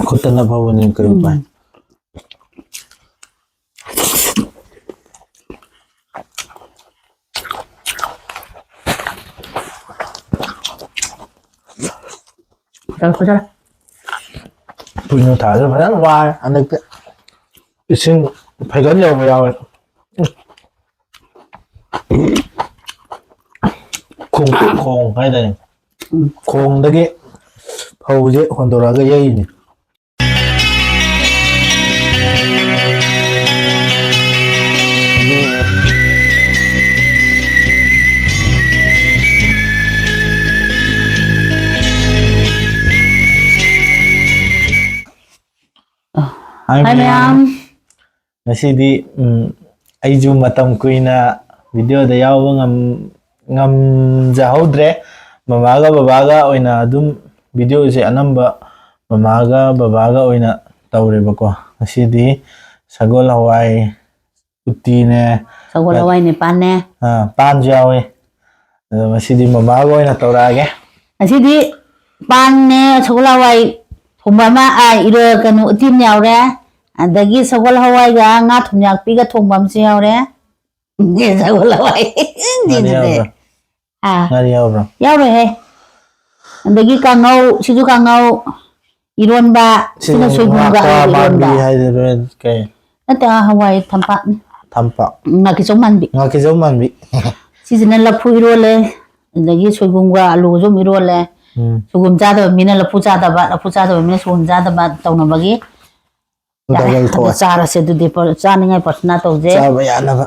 คนตระพวันนี้เกินไปเขาจะปุ่นอยู่ถ่ายแล้วพนันวายอันนี้ก็ซึ่งไปกันยาวไปยาวคงให้ได้คงตะกี้พอเยอะคนตัวเราก็เยอะอยู่นี่Hai Ma'am Ngasi ay ju matam ko na video da yaw ngam jahodre mamaga babaga oina dum video je anamba mamaga babaga oina tawre bako ngasi di sagol hawai utti ne sagol hawai ne pan jawe ngasi di mamaga oina tawrage ngasi di pan ne sagol hawai thumba iro kanu utim yaure adagi sagol hawai ga nga thumyak pi ga thongbam si yaure ne sagol hawai ni de ngari yaure he adagi kangau siju kangau iron ba sina soygun ga iron ba kai ata hawai thampa nga ki zoman bi sijina lapu irole adagi soygun ga alu jom irole sugum jada mina lapu jada mina sugum jada ba tawna bagi cara se du de por chani ngai patna to je cha ba ya na ba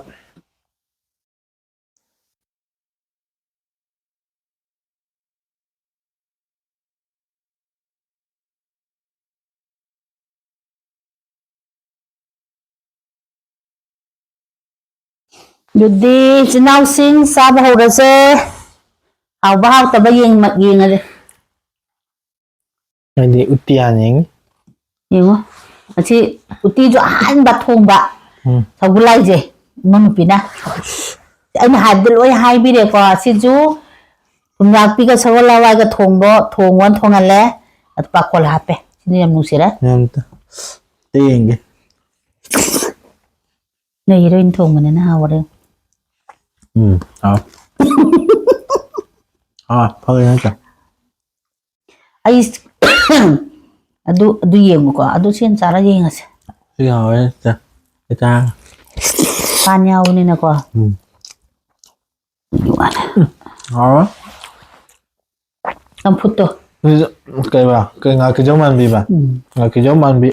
Yudi chinau sing sa ba ho ra se hau ba hau ta ba yeng mak yeng ade ni utti aning yengo achi utti jo han ba thong ba thagulai je manu pina ai na had loi hai bi de ko si ju kumyak pi ga sagola wa ga thong won thong ale at pa kol hape ni am nu sira nam ta tenge ne heroin thong mane na haware phơi nó chả ai adu yengo ko adu sen chara yenga se cái hồi chả cái ta panya uni na ko ngon am putto cái bà cái ngà cái giống ăn bị bà ngà cái giống ăn bị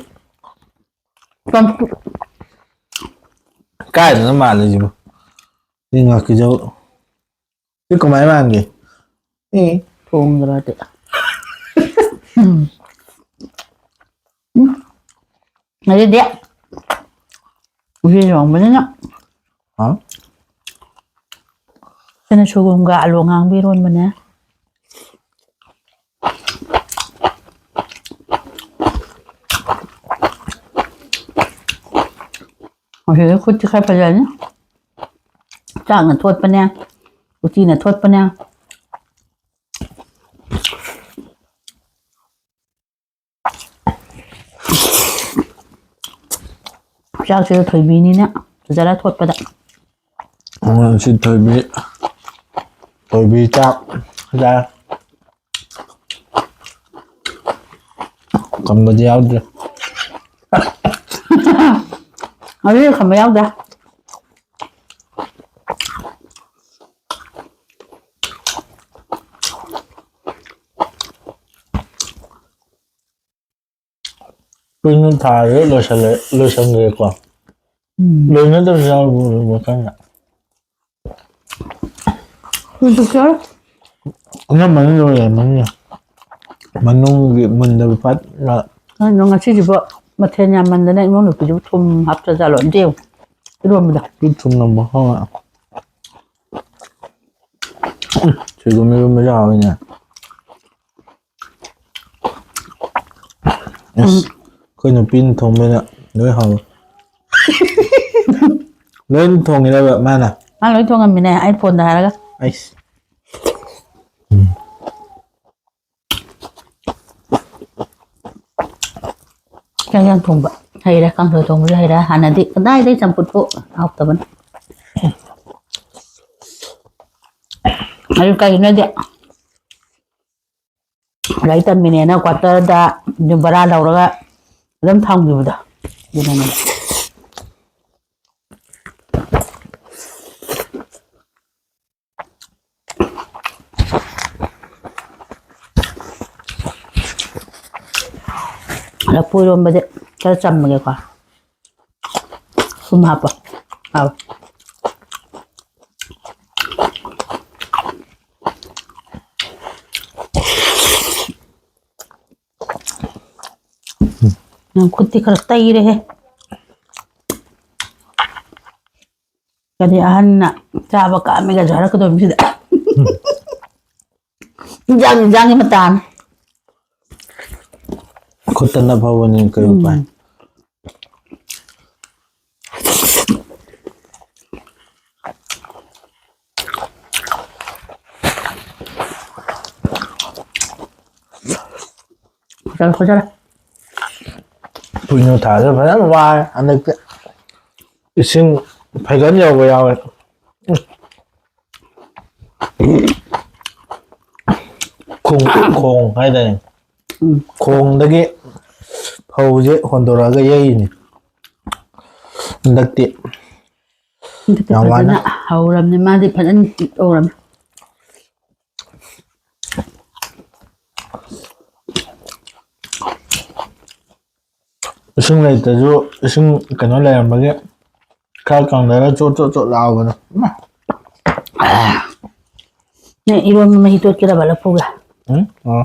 cái nó mà là gì mà đi ngà cái giống chứ có máy mang gì thong ra de này đi uji rong bên đó hả cái này sugum ga lo ngang bi ron bên này khuất chứ khai phải nhá chẳng là thốt bên nha uji là thốt bên nha chắc sẽ thời bi ní nèจะได้ทดไปได้สิถอยบีจับได้คำบดีเอาด้วยเอาดิคำไม่เอาเด้อเป็นคนถ่ายเลยเฉลยกว่าเลยนั่นต้องเราหมดกันอ่ะคุณตุ๊กตางั้นมันเลยมันนุ่งมันเดือดพัดละน้องอาชีพแบบมาเทียนยามันเนี่ยน้องหนูไปจุดทุ่มหับจะหล่นเดียวรวมไปได้จุดทุ่มน้ำห้องอ่ะช่วยกูไม่ได้เอาเนี่ยก็จะปิ้นทงไปเนี่ยด้วยเขาเล่นทงอะไรแบบมันอ่ะเลยทงกันไม่แน่ไอโฟนได้แล้วก็ไอ ꯆꯥꯡ ꯊꯣꯡꯕ ꯍꯩꯔꯦ ꯀꯥꯡꯁꯣꯏ ꯊꯣꯡꯕꯁꯨ ꯍꯩꯔꯦ ꯍꯥꯟꯅꯗꯤ ꯀꯗꯥꯏꯗꯩ ꯆꯝꯐꯨꯠꯄꯨ ꯍꯥꯎꯇꯕꯅꯤ ꯑꯗꯨ ꯀꯩꯒꯤꯅꯣꯗꯤ ꯂꯥꯏꯔꯤꯛ ꯇꯝꯃꯤꯅꯦꯅ ꯀ꯭ꯋꯥꯇꯔꯗ ꯌꯨꯝ ꯕꯔꯥ ꯂꯧꯔꯒ ꯑꯗꯨꯝ ꯊꯝꯈꯤꯕꯗꯣ ꯑꯗꯨꯅꯅꯦ ꯂꯐꯨ ꯏꯔꯣꯝꯕꯁꯦ ꯈꯔ ꯆꯝꯃꯒꯦꯀꯣ ꯊꯨꯝ ꯍꯥꯞꯄ ꯍꯥꯎ ꯅꯪ ꯈꯨꯠꯇꯤ ꯈꯔ ꯇꯩꯔꯦꯍꯦ ꯀꯔꯤ ꯑꯍꯟꯅ ꯆꯥꯕ ꯀꯥꯝꯃꯦꯒꯁꯨ ꯍꯥꯏꯔꯛꯀꯗꯧꯕꯁꯤꯗ ꯏꯟꯖꯥꯡꯒꯤ ꯃꯇꯥꯅꯤ ꯈꯨꯠꯇꯅ ꯐꯕꯅꯤ ꯀꯔꯤ ꯎꯄꯥꯏ ꯈꯣꯠꯆꯜꯂꯣ ꯄꯨꯏꯅꯨ ꯊꯥꯁꯨ ꯐꯖꯅ ꯋꯥꯔꯦ ꯍꯟꯗꯛꯇꯤ ꯏꯁꯤꯡ ꯐꯩꯒꯟ ꯌꯧꯕ ꯌꯥꯎꯋꯦ ꯈꯣꯡ ꯍꯥꯏꯇꯥꯔꯦ ꯈꯣꯡꯗꯒꯤ ꯐꯧꯁꯦ ꯍꯣꯟꯗꯣꯔꯛꯑꯒ ꯌꯩꯔꯤꯅꯤ ꯍꯟꯗꯛꯇꯤ ꯌꯥꯝ ꯋꯥꯅ ꯐꯖꯅ ꯍꯧꯔꯕꯅꯤ ꯃꯥꯗꯤ ꯐꯖꯅ ꯇꯧꯔꯕꯅꯤ ꯏꯁꯤꯡ ꯂꯩꯇ꯭ꯔꯁꯨ ꯏꯁꯤꯡ ꯀꯩꯅꯣ ꯂꯩꯔꯝꯕꯒꯤ ꯈꯔ ꯀꯪꯗꯔ ꯆꯣꯠ ꯆꯣꯠ ꯆꯣꯠ ꯂꯥꯎꯕꯅꯣ ꯅꯪ ꯏꯔꯣꯟꯕ ꯃꯍꯤ ꯇꯣꯠꯀꯗꯕ ꯂꯐꯨꯒ ꯑꯣ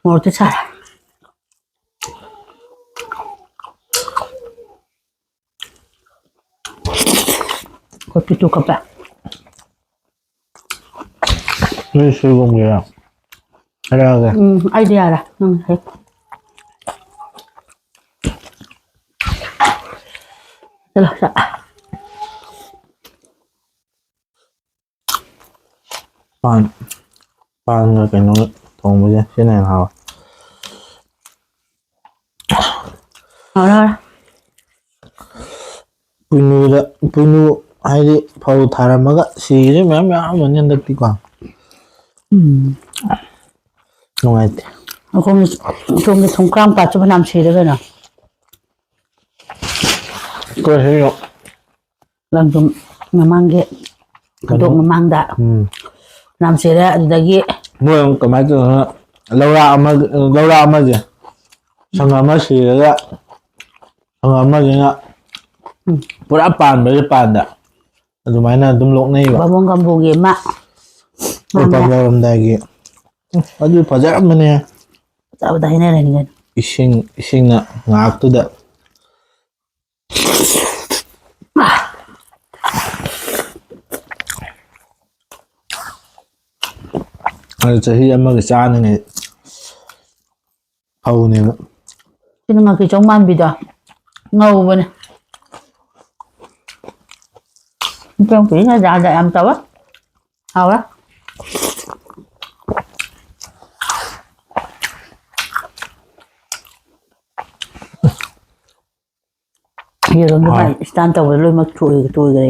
ꯃꯣꯔꯣꯛꯇꯤ ꯁꯥꯔꯦ ꯑꯩꯈꯣꯏ ꯄꯤꯇꯨ ꯀꯞꯄꯦ ꯅꯣꯏ ꯁꯣꯏꯕꯨꯝꯒꯤꯔ ꯍꯥꯏꯔꯛꯑꯒꯦ ꯑꯩꯗꯤ ꯌꯥꯔꯦ ꯍꯦꯛ ꯆꯠꯂꯣ ꯄꯥꯟꯒ ꯀꯩꯅꯣꯒ ꯊꯣꯡꯕꯁꯦ ꯁꯤꯅ ꯍꯦꯟꯅ ꯍꯥꯎꯋꯦ ꯍꯥꯎꯔꯦ ꯄꯨꯏꯅꯨ ꯍꯥꯏꯗꯤ ꯐꯧ ꯊꯥꯔꯝꯃꯒ ꯁꯤꯈꯤꯕ ꯃꯌꯥꯝ ꯌꯥꯎꯔꯝꯃꯅꯤ ꯍꯟꯗꯛꯇꯤꯀꯣ ꯅꯨꯡꯉꯥꯏꯇꯦ ꯑꯩꯈꯣꯏꯒꯤ ꯁꯨꯝꯀ꯭ꯔꯥꯝ ꯄꯥꯠꯁꯨ ꯐꯅꯌꯥꯝ ꯁꯤꯔꯦ ꯀꯩꯅꯣ ꯂꯪꯗꯨꯝ ꯃꯃꯥꯡꯒꯤ ꯍꯟꯗꯣꯛ ꯃꯃꯥꯡꯗ ꯐꯅꯌꯥꯝ ꯁꯤꯔꯦ ꯑꯗꯨꯗꯒꯤ ꯃꯣꯏ ꯀꯃꯥꯏꯅ ꯇꯧꯗꯅ ꯂꯧꯔꯥꯛ ꯑꯃꯁꯦ ꯁꯪꯉꯝ ꯑꯃ ꯁꯤꯔꯒ ꯁꯪꯉꯝ ꯑꯃꯁꯤꯅ ꯄꯨꯔꯥ ꯄꯥꯟꯕꯁꯦ ꯄꯥꯟꯗ ꯑꯗꯨꯃꯥꯏꯅ ꯑꯗꯨꯝ ꯂꯣꯛꯅꯩꯕ ꯕꯥꯃꯣꯟ ꯀꯝꯕꯨꯒꯤ ꯑꯃ ꯃꯄꯥꯛ ꯌꯧꯔꯝꯗꯥꯏꯒꯤ ꯑꯗꯨ ꯐꯖꯔꯝꯕꯅꯦ ꯆꯥꯕꯗ ꯍꯩꯅꯔꯅꯤ ꯏꯁꯤꯡꯅ ꯉꯥꯏꯍꯥꯛꯇꯨꯗ ꯑꯗꯨ ꯆꯍꯤ ꯑꯃꯒ ꯆꯥꯅꯉꯥꯏ ꯐꯧꯅꯦꯕ ꯁꯤꯅ ꯉꯥꯀꯤꯆꯧ ꯃꯥꯟꯕꯤꯗꯣ ꯉꯧꯕꯅꯦ ꯄꯤꯅ ꯖꯥꯠ ꯖꯥꯠ ꯌꯥꯝ ꯇꯧꯋꯦ ꯍꯥꯎꯔꯦ ꯌꯦꯔꯨꯝꯗꯣ ꯃꯥꯏ ꯏꯁꯇꯥꯟ ꯇꯧꯕꯗ ꯂꯣꯏꯅꯃꯛ ꯇꯣꯏꯈ꯭ꯔꯦ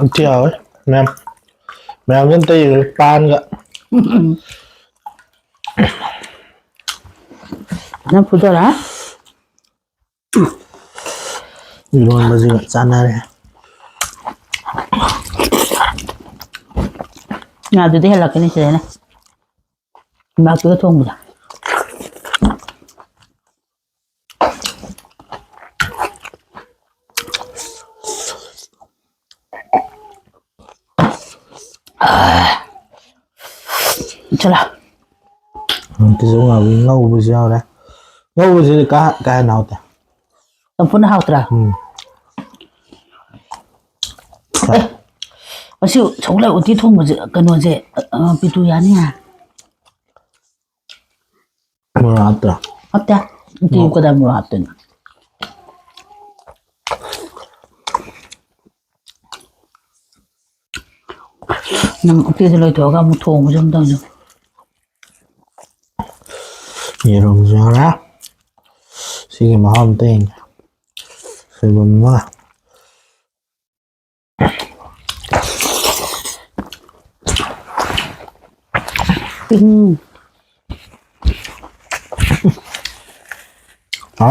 ꯎꯇꯤ ꯍꯥꯎꯋꯦ ꯃꯌꯥꯝ ꯇꯩꯔꯦ ꯄꯥꯟꯒ ꯅꯪ ꯐꯨꯗꯣꯔꯥ ꯏꯔꯣꯟꯕꯁꯤꯒ ꯆꯥꯟꯅꯔꯦ ꯉꯥꯗꯨꯗꯤ ꯍꯦꯜꯂꯛꯀꯅꯤ ꯁꯤꯗꯩꯅ ꯊꯨꯝꯌꯥꯛꯄꯤꯒ ꯊꯣꯡꯕꯗ ꯆꯠꯂꯣ ꯉꯥꯀꯤꯆꯧ ꯉꯥꯕꯤ ꯉꯧꯕꯁꯨ ꯌꯥꯎꯔꯦ ꯉꯧꯕꯁꯤꯗꯤ ꯀꯥ ꯍꯦꯟꯅ ꯍꯥꯎꯇꯦ ꯆꯝꯐꯨꯠꯅ ꯍꯥꯎꯇ꯭ꯔꯥ ꯃꯁꯤ ꯁꯒꯣꯜꯍꯋꯥꯏ ꯎꯇꯤ ꯊꯣꯡꯕꯁꯦ ꯀꯩꯅꯣꯁꯦ ꯄꯤꯇꯨ ꯌꯥꯅꯤ ꯃꯣꯔꯣꯛ ꯍꯥꯞꯇ꯭ꯔꯣ ꯍꯥꯞꯇꯦ ꯎꯇꯤꯕꯨ ꯀꯗꯥꯏ ꯃꯣꯔꯣꯛ ꯍꯥꯞꯇꯣꯏꯅꯣ ꯅꯪ ꯎꯇꯤꯗ ꯂꯣꯏꯊꯣꯛꯑꯒ ꯑꯃꯨꯛ ꯊꯣꯡꯕꯁꯨ ꯑꯃꯨꯛ ꯇꯧꯁꯨ ꯌꯦꯔꯨꯝꯁꯨ ꯌꯥꯎꯔꯦ ꯁꯤꯒꯤ ꯃꯍꯥꯎ ꯑꯝꯇ ꯌꯦꯡꯒꯦ ꯁꯣꯏꯕꯨꯝ ꯑꯃ ꯍꯥ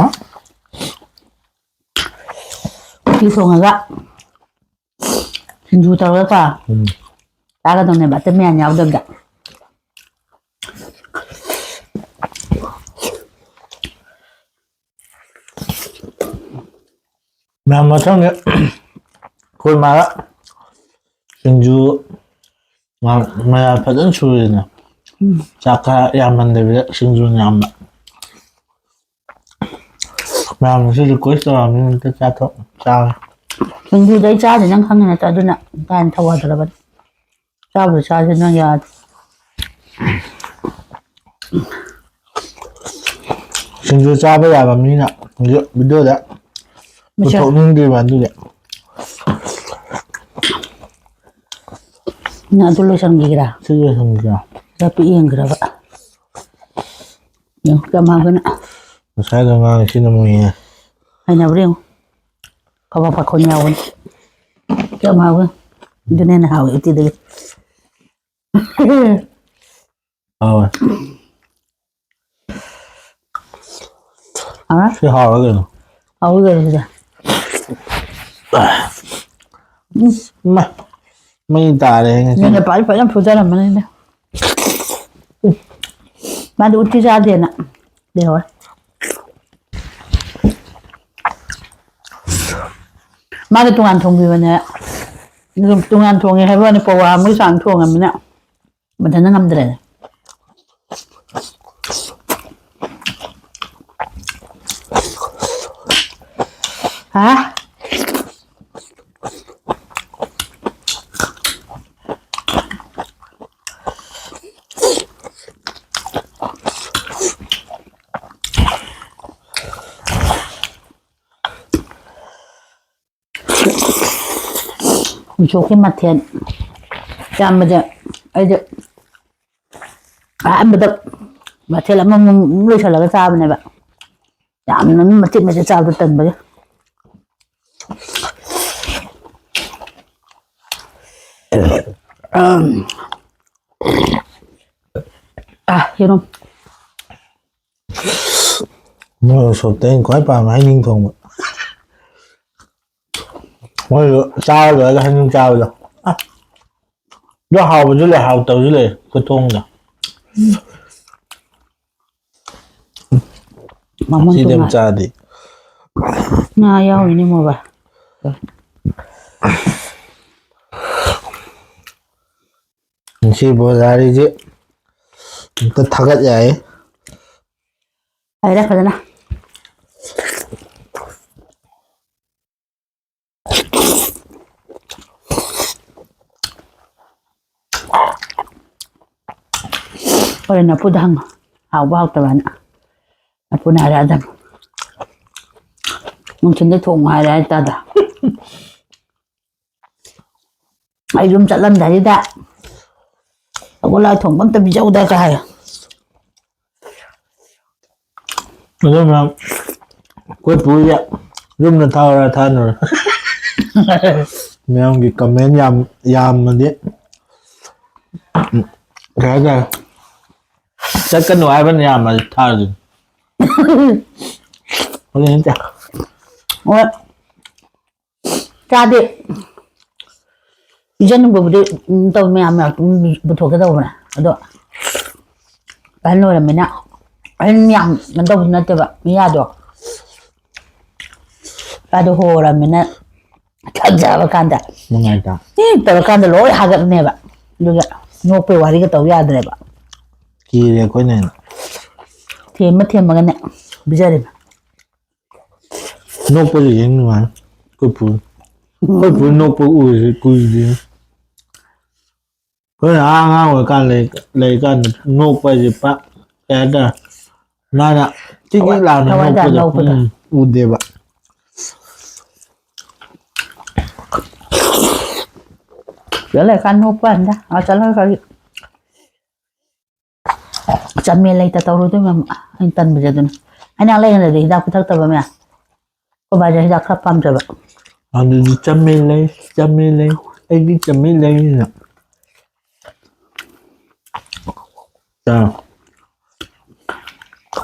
ꯎꯇꯤ ꯊꯣꯡꯉꯒ ꯁꯤꯡꯖꯨ ꯇꯧꯔꯒꯀꯣ ꯆꯥꯒꯗꯧꯅꯦꯕ ꯑꯇꯩ ꯃꯌꯥꯝ ꯌꯥꯎꯗꯕꯤꯗ ꯃꯌꯥꯝ ꯃꯊꯪꯗ ꯑꯩꯈꯣꯏ ꯃꯥꯒ ꯁꯤꯡꯖꯨ ꯃꯌꯥꯝ ꯐꯖꯅ ꯁꯨꯔꯦꯗꯅ ꯆꯥꯛ ꯈꯔ ꯌꯥꯝꯃꯟꯗꯕꯤꯗ ꯁꯤꯡꯖꯨꯅ ꯌꯥꯝꯕ ꯃꯌꯥꯝꯅꯁꯨ ꯔꯤꯀ꯭ꯋꯦꯁ ꯇꯧꯔꯛꯑꯕꯅꯤꯅ ꯑꯝꯇ ꯆꯥꯒꯦ ꯁꯤꯡꯖꯨꯗꯤ ꯑꯩ ꯆꯥꯗꯦ ꯅꯪ ꯈꯪꯉꯤ ꯅꯠꯇ꯭ꯔ ꯑꯗꯨꯅ ꯀꯥꯏꯅ ꯊꯧꯒꯗ꯭ꯔꯕꯅꯤ ꯆꯥꯕꯨꯗꯤ ꯆꯥꯁꯦ ꯅꯪ ꯌꯥꯗꯦ ꯁꯤꯡꯖꯨ ꯆꯥꯕ ꯌꯥꯕ ꯃꯤꯅ ꯚꯤꯗꯤꯑꯣꯗ ꯄꯨꯊꯣꯛꯅꯤꯡꯗ꯭ꯔꯤꯕ ꯑꯗꯨꯒꯤ ꯅꯪ ꯑꯗꯨ ꯂꯣꯏꯁꯟꯈꯤꯒꯦꯔꯥ ꯁꯤ ꯂꯣꯏꯁꯟꯈꯤꯁꯤꯔꯥ ꯆꯠꯄ ꯌꯦꯡꯈ꯭ꯔꯕ ꯌꯦꯡꯉꯨ ꯀꯃꯥꯏꯅ ꯉꯁꯥꯏꯒ ꯉꯥꯡꯉꯤ ꯁꯤꯅ ꯑꯃꯨꯛ ꯌꯦꯡꯉꯦ ꯍꯩꯅꯕ꯭ꯔꯥ ꯌꯦꯡꯉꯨ ꯀꯕꯥꯛ ꯄꯥꯈꯣꯟ ꯌꯥꯎꯕꯅꯤ ꯀꯌꯥꯝ ꯍꯥꯎꯒꯦ ꯑꯗꯨꯅ ꯍꯦꯟꯅ ꯍꯥꯎꯋꯤ ꯎꯇꯤꯗꯒꯤ ꯍꯥꯎꯋꯦ ꯁꯤ ꯍꯥꯎꯔ ꯀꯩꯅꯣ ꯍꯥꯎꯋꯤ ꯀꯩꯅꯣ ꯁꯤꯗꯤ ꯃꯩ ꯇꯥꯔꯦ ꯉꯁꯤ ꯅꯪꯅ ꯄꯥꯔꯤ ꯐꯖꯅ ꯐꯨꯖꯔꯝꯃꯅꯤꯅꯦ ꯃꯥꯗꯤ ꯎꯇꯤ ꯆꯥꯗꯦꯅ ꯂꯩꯍꯧꯔꯦ ꯃꯥꯗꯤ ꯇꯣꯉꯥꯟ ꯊꯣꯡꯕꯤꯕꯅꯦ ꯑꯗꯨꯝ ꯇꯣꯉꯥꯟ ꯊꯣꯡꯉꯦ ꯍꯥꯏꯕ ꯋꯥꯅꯤ ꯄꯋꯥ ꯑꯃꯒꯤ ꯆꯥꯡ ꯊꯣꯡꯉꯝꯅꯤꯅ ꯃꯊꯟꯇ ꯉꯝꯗ꯭ꯔꯦ ꯍꯥ ꯎꯁꯣꯞꯀꯤ ꯃꯊꯦꯜ ꯌꯥꯝꯕꯁꯦ ꯑꯩꯗꯤ ꯑꯍꯥꯟꯕꯗ ꯃꯊꯦꯜ ꯑꯃꯃꯝ ꯂꯣꯏꯁꯤꯜꯂꯒ ꯆꯥꯕꯅꯦꯕ ꯌꯥꯝꯅ ꯃꯆꯦꯠ ꯃꯆꯦꯠ ꯆꯥꯕꯗꯣ ꯇꯟꯕꯒꯤ ꯌꯦꯔꯨꯝ ꯃꯣꯏ ꯎꯁꯣꯞꯇ ꯑꯩꯅ ꯈ꯭ꯋꯥꯏ ꯄꯥꯝꯕ ꯍꯩꯅꯤꯡ ꯊꯣꯡꯕ ꯃꯣꯏꯗꯣ ꯆꯥꯔ ꯂꯣꯏꯔꯒ ꯍꯩꯅꯤꯡ ꯆꯥꯕꯗꯣ ꯑꯗꯣ ꯍꯥꯎꯕꯁꯨ ꯂꯩ ꯍꯥꯎꯇꯕꯁꯨ ꯂꯩ ꯈꯨꯊꯣꯡꯗ ꯃꯃꯜ ꯁꯤꯗꯤ ꯑꯃ ꯇꯣꯉꯥꯟ ꯆꯥꯗꯦ ꯉꯥ ꯌꯥꯎꯔꯤꯅꯤ ꯃꯣꯕꯥꯏꯜ ꯉꯁꯤ ꯕꯣꯖꯥꯔꯤꯁꯦ ꯑꯝꯇ ꯊꯥꯒꯠ ꯌꯥꯏ ꯍꯥꯏꯔꯦ ꯐꯖꯅ ꯍꯣꯔꯦꯟ ꯅꯄꯨꯗ ꯍꯪꯉꯣ ꯍꯥꯎꯕ ꯍꯥꯎꯇꯕꯅ ꯅꯄꯨꯅ ꯍꯥꯏꯔꯛꯑꯗꯝꯅꯤ ꯅꯨꯡꯊꯤꯟꯗ ꯊꯣꯡꯉꯨ ꯍꯥꯏꯔꯦ ꯍꯥꯏꯇꯥꯗ ꯑꯩ ꯌꯨꯝ ꯆꯠꯂꯝꯗꯥꯏꯁꯤꯗ ꯁꯒꯣꯜꯍꯋꯥꯏ ꯊꯣꯡꯕ ꯑꯝꯇ ꯄꯤꯖꯧꯗꯒ ꯍꯥꯏ ꯑꯗꯨꯅ ꯑꯩꯈꯣꯏ ꯄꯨꯁꯦ ꯌꯨꯝꯗ ꯊꯥꯎꯔ ꯊꯥꯅꯨꯔ ꯃꯌꯥꯝꯒꯤ ꯀꯃꯦꯟ ꯌꯥꯝꯃꯗꯤ ꯀꯩ ꯍꯥꯏꯇꯥꯔꯦ ꯆꯠꯀꯅꯨ ꯍꯥꯏꯕꯅ ꯌꯥꯝꯃꯗꯤ ꯊꯥꯔꯗꯣꯏꯅꯤ ꯍꯣꯏ ꯆꯥꯗꯦ ꯄꯤꯖꯅꯤꯡꯕꯕꯨꯗꯤ ꯇꯧ ꯃꯌꯥꯝ ꯄꯨꯊꯣꯛꯀꯦ ꯇꯧꯕꯅꯦ ꯑꯗꯣ ꯑꯍꯜ ꯑꯣꯏꯔꯝꯃꯤꯅ ꯑꯍꯜ ꯌꯥꯝ ꯀꯩꯅꯣ ꯇꯧꯕꯁꯨ ꯅꯠꯇꯦꯕ ꯃꯤꯌꯥꯗꯣ ꯃꯥꯗꯣ ꯍꯣꯔꯝꯃꯤꯅ ꯊꯛꯖꯕ ꯀꯥꯟꯗ ꯅꯨꯡꯉꯥꯏꯇ ꯇꯧꯔꯀꯥꯟꯗ ꯂꯣꯏ ꯍꯥꯒꯠꯅꯦꯕ ꯑꯗꯨꯒ ꯅꯣꯛꯄꯩ ꯋꯥꯔꯤꯒ ꯇꯧ ꯌꯥꯗ꯭ꯔꯦꯕ ꯀꯤꯔꯦ ꯑꯩꯈꯣꯏꯅ ꯍꯦꯟꯅ ꯊꯦꯝꯃ ꯊꯦꯝꯃꯒꯅꯦ ꯄꯤꯖꯔꯤꯕ ꯅꯣꯛꯄꯁꯨ ꯌꯦꯡ ꯅꯨꯡꯉꯥꯏ ꯑꯩꯈꯣꯏ ꯄꯨ ꯅꯣꯛꯄ ꯎꯔꯤꯁꯦ ꯀꯨꯏꯗ꯭ꯔꯤ ꯑꯩꯈꯣꯏꯅ ꯑꯉꯥꯡ ꯑꯣꯏꯔꯤꯀꯥꯟꯗ ꯂꯩꯔꯤꯀꯥꯟꯗ ꯅꯣꯛꯄ ꯍꯥꯏꯁꯦ ꯄꯥꯛ ꯀꯩ ꯍꯥꯏꯇꯥꯔꯦ ꯃꯥꯅ ꯆꯤꯛ ꯆꯤꯛ ꯂꯥꯎꯅ ꯊꯋꯥꯏꯗ ꯅꯣꯛꯄꯗꯣ ꯅꯣꯛꯄꯗꯣ ꯎꯗꯦꯕ lại ăn hộp ăn ra à trả lời cái chăm mẹ lấy tao rồi tôi mà anh tân bây giờ tôi anh đang lên là để ra cái thằng tao mà có bao giờ ra khắp phàm rồi vậy anh đi chăm mê lấy anh đi chăm mê lấy nè sao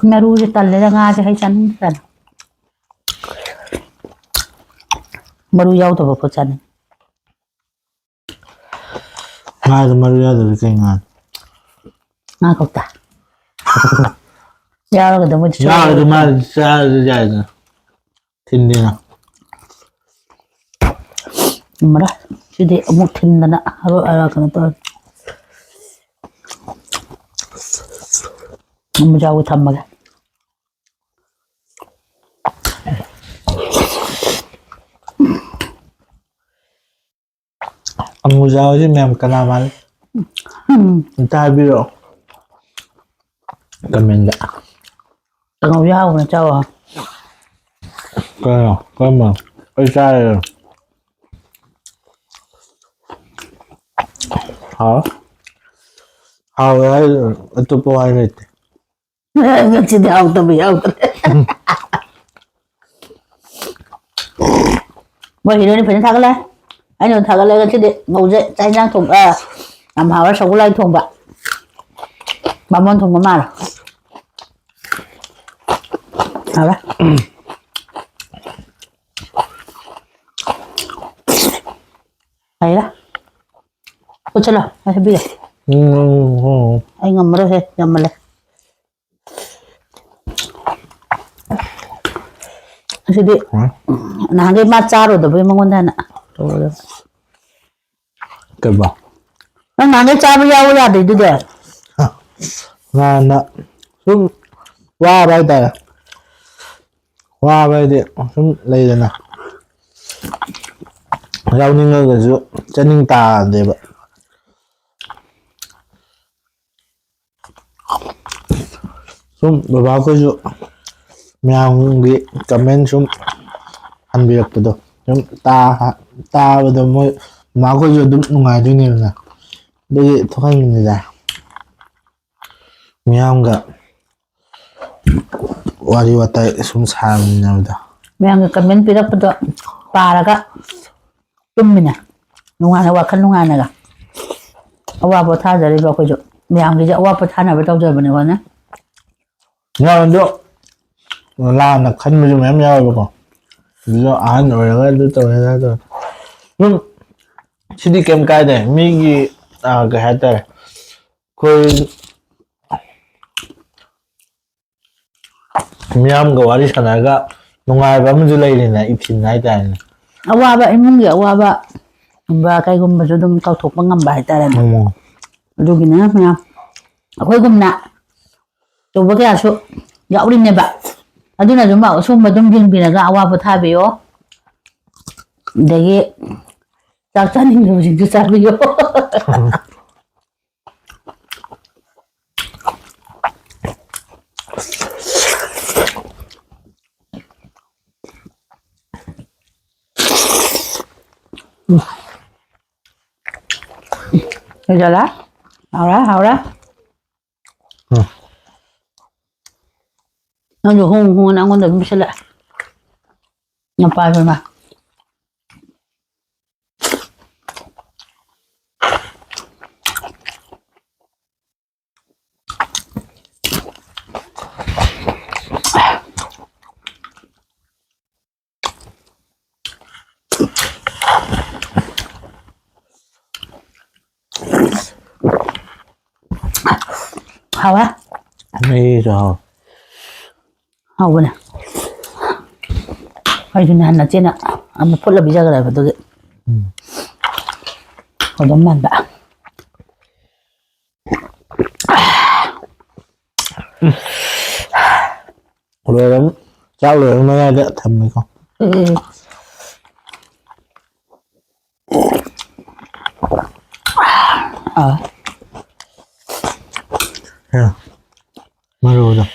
mẹ ru thì tần lấy ra nga thì hay chăn tần mà ru giàu tao có chăn nga thì mà ra được cái nga cậu ta giàu cái đó mới nga thì mà ra được cái gì thiên đi nào mà đó chứ để một thiên là nè rồi à cái đó mà giàu thầm mà ang usawa si ma'am kanamal tabi ro kamenda ngầu giàu là châu à có mà ôi sai rồi hả hao ấy tôi po ai rồi cái gì đó tao bị ông bởi vì nó phải thằng cái anh nói thằng cái cái chứ để ngầu dậy tay nhang thùng làm hào nó sống lên thùng vậy bà món thùng mà rồi hào đó hay đó ôi trời ơi hay bây giờ anh ngầm rồi hết ngầm rồi thì đi nàng cái matcha rồi đó với mong muốn thế nè cái bảo nó nàng cái cha bây giờ ra đi đi đấy nga na sum wa bai ta wa bai de sum lấy rồi nè rau ninh ngơ cái chỗ chân ninh ta để vậy sum baba ko chỗ mèo cái comment sum ăn việc từ đó sum ta bây giờ mới mà có chỗ đúng ngày thứ này nè đây thôi mình ra mèo cái wari watai sum sam nhau đó mẹ người comment pi đó đó bà là cái chung mình nè nung ăn là khăn nung ăn này cả awa bữa thà giờ đi vào cái chỗ mẹ người giờ awa bữa thà nào bây giờ mình còn nhá nhau được là khăn bây giờ em nhau được không bây giờ ăn rồi cái đứa tôi ra rồi nhưng chỉ đi kem cái này mình cái hết rồi coi miyam cái wari sana cái nungai ba mình lấy này ipin này đây awa ba em muốn awa ba và cái gum bây giờ đâm cao thuộc bằng ngâm bài ta đây rồi cái nữa mẹ akwai gum nè tôi với cái số gạo đi này bạn ở đây là chúng bảo số mà chúng riêng vì là gạo awa bữa thà bị ó để chắc chắn những người chúng ta bị ó bây giờ đó hào đó nó dù hung nó còn được biết lại nhập bài rồi mà hào á mấy rồi hào bên này hay thì nàn là trên ạ mà phút là bây giờ cái này phải tôi còn giống màn bạn rồi lắm cháu rồi nó nghe đỡ thầm mấy con mà rồi rồi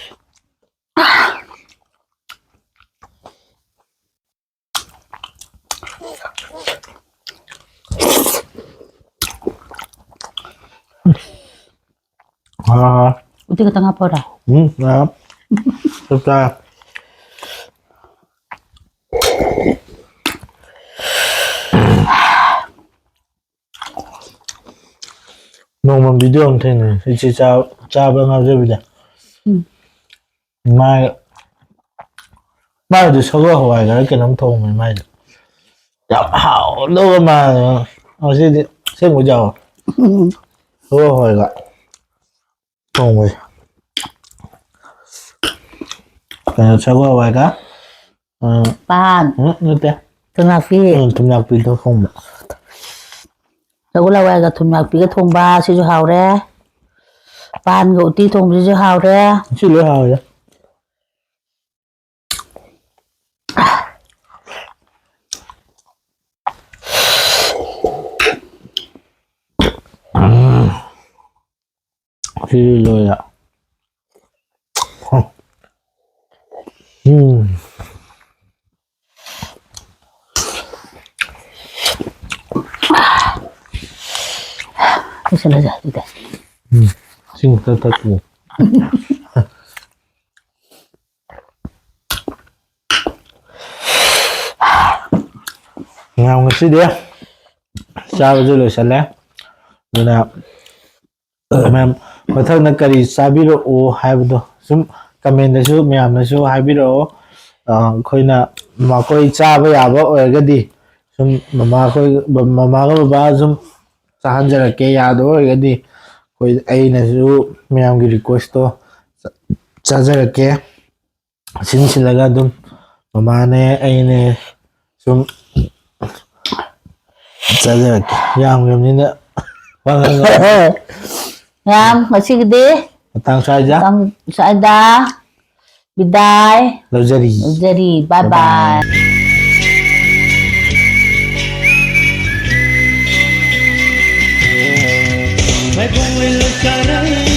Uti ka tanga po ra.นะครับสุดท้าย Normal video không thế này thì chỉ cha bên ngao chơi bây giờ mai thì sao có hoài cái nấm thùng này mai chậm hảo đâu mà xin một dầu sao có hoài gọi thùng rồi cái sao có hoài cá Pan. như thế Tuna pi. thùng nhạc pin thôi không Sagula wa ga thum yak pi ka thong ba si ju haw re. Pan go ti thong si ju haw re. chỉ lưỡi hào vậy chỉ lưỡi ạ Isa na ja dito. xin thật thật ngủ ngào người sĩ đĩa sao bây giờ lời sẵn lẽ rồi nào em có thân là cái sao biết đâu hai bên đó chúng comment là số mềm là số hai biết đâu khơi là mà khơi cha bây giờ bảo ở cái đi chúng mà khơi mà có ba chúng sahan jara ke yaad ho cái đi khơi ai là số mềm cái request đó cha jara ke xin xin laga dum mà này ai này chúng cha jara ke yang mềm như nữa vâng Ngam, masih gede. tang saja Tang sada. Biday. luxury Jadi, bye bye. May buhay lang ka